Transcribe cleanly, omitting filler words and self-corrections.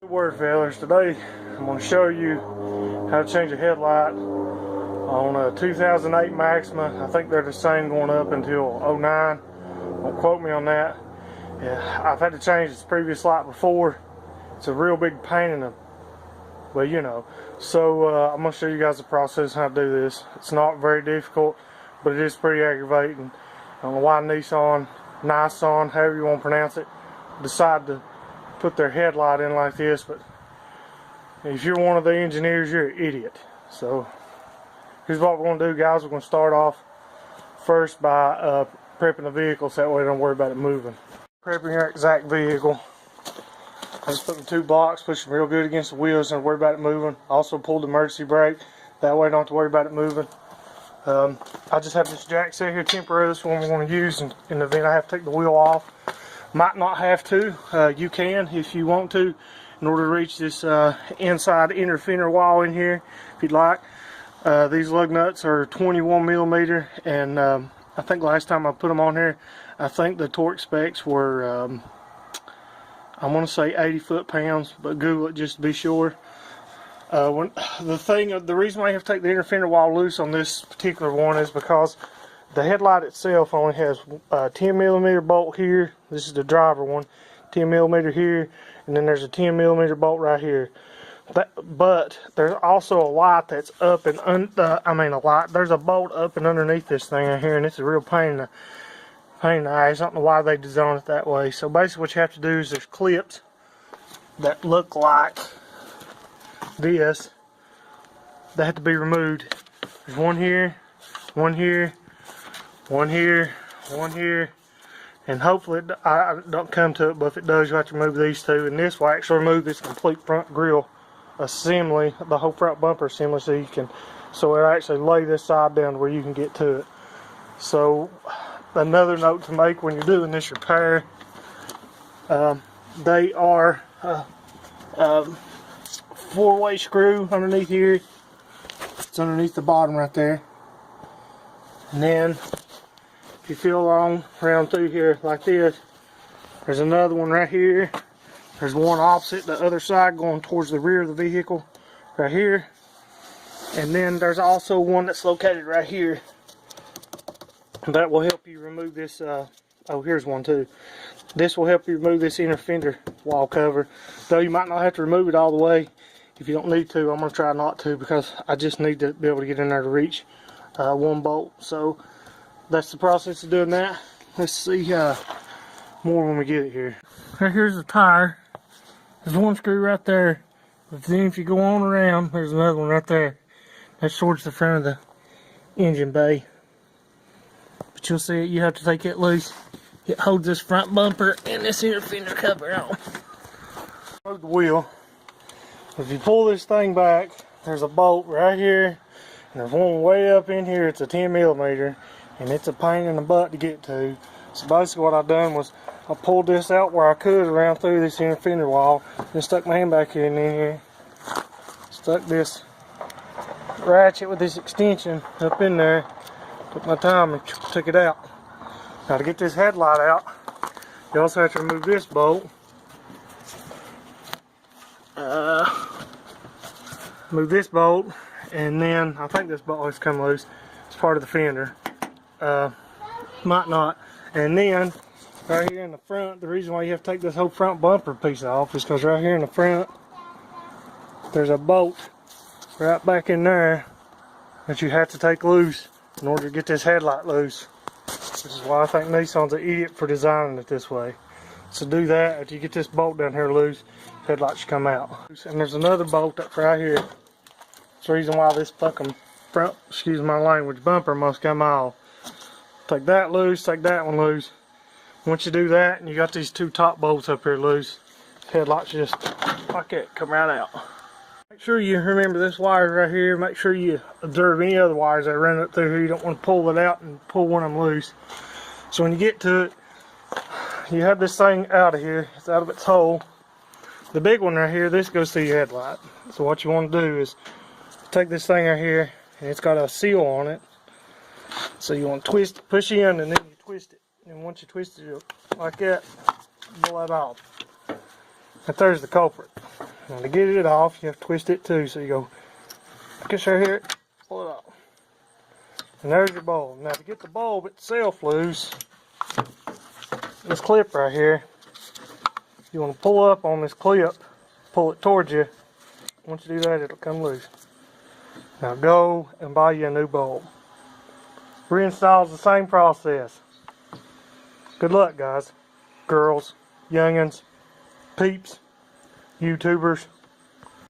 Good word, fellas. Today I'm going to show you how to change a headlight on a 2008 Maxima. I think they're the same going up until 09. Don't quote me on that. Yeah, I've had to change this previous light before. It's a real big pain in the, well, you know. So I'm going to show you guys the process how to do this. It's not very difficult, but it is pretty aggravating. I don't know why Nissan, however you want to pronounce it, decide to put their headlight in like this, but if you're one of the engineers, you're an idiot. So here's what we're going to do, guys. We're going to start off first by prepping the vehicle so that way you don't worry about it moving. Prepping your exact vehicle. I just put the two blocks, push them real good against the wheels, and don't worry about it moving. Also pulled the emergency brake, that way I don't have to worry about it moving. I just have this jack set here temporarily. This one we're going to use in the event I have to take the wheel off. Might not have to. You can if you want to, in order to reach this inside inner fender wall in here, if you'd like. These lug nuts are 21 millimeter, and I think last time I put them on here, I think the torque specs were I want to say 80 foot-pounds, but Google it just to be sure. The reason why you have to take the inner fender wall loose on this particular one is because the headlight itself only has a 10 millimeter bolt here. This is the driver one. 10 millimeter here, and then there's a 10 millimeter bolt right here. But there's also a light that's up and there's a bolt up and underneath this thing right here, and it's a real pain in the eyes. I don't know why they designed it that way. So basically what you have to do is there's clips that look like this that have to be removed. There's one here, one here, one here, one here, and hopefully I don't come to it, but if it does, you have to remove these two, and this will actually remove this complete front grille assembly, the whole front bumper assembly, so it'll actually lay this side down where you can get to it. So another note to make when you're doing this repair, they are 4-way screw underneath here. It's underneath the bottom right there, and then if you feel along around through here like this, there's another one right here. There's one opposite the other side going towards the rear of the vehicle right here, and then there's also one that's located right here that will help you remove this. Oh, here's one too. This will help you remove this inner fender wall cover, though you might not have to remove it all the way. If you don't need to, I'm going to try not to, because I just need to be able to get in there to reach one bolt. So that's the process of doing that. Let's see more when we get it here. Here's the tire. There's one screw right there, but then if you go on around, there's another one right there. That's towards the front of the engine bay. But you'll see it, you have to take it loose. It holds this front bumper and this inner fender cover on. Load the wheel. If you pull this thing back, there's a bolt right here, and there's one way up in here. It's a 10 millimeter, and it's a pain in the butt to get to. So basically what I've done was I pulled this out where I could around through this inner fender wall, then stuck my hand back in here, stuck this ratchet with this extension up in there, took my time and took it out. Now to get this headlight out, you also have to remove this bolt. Move this bolt, and then I think this bolt has come loose. It's part of the fender. Might not. And then right here in the front, the reason why you have to take this whole front bumper piece off is because right here in the front there's a bolt right back in there that you have to take loose in order to get this headlight loose. This is why I think Nissan's an idiot for designing it this way. So do that. If you get this bolt down here loose, headlight should come out. And there's another bolt up right here. That's the reason why this fucking front, excuse my language, bumper must come off. Take that loose, take that one loose. Once you do that, and you got these two top bolts up here loose, headlights just like that come right out. Make sure you remember this wire right here. Make sure you observe any other wires that run up through here. You don't want to pull it out and pull one of them loose. So when you get to it, you have this thing out of here. It's out of its hole. The big one right here, this goes through your headlight. So what you want to do is take this thing right here, and it's got a seal on it. So you want to twist, push in, and then you twist it. And once you twist it like that, blow it off. And there's the culprit. Now to get it off, you have to twist it too. So you go, get right here, pull it off. And there's your bulb. Now to get the bulb itself loose, this clip right here, you want to pull up on this clip, pull it towards you. Once you do that, it'll come loose. Now go and buy you a new bulb. Reinstall is the same process. Good luck, guys, girls, youngins, peeps, YouTubers.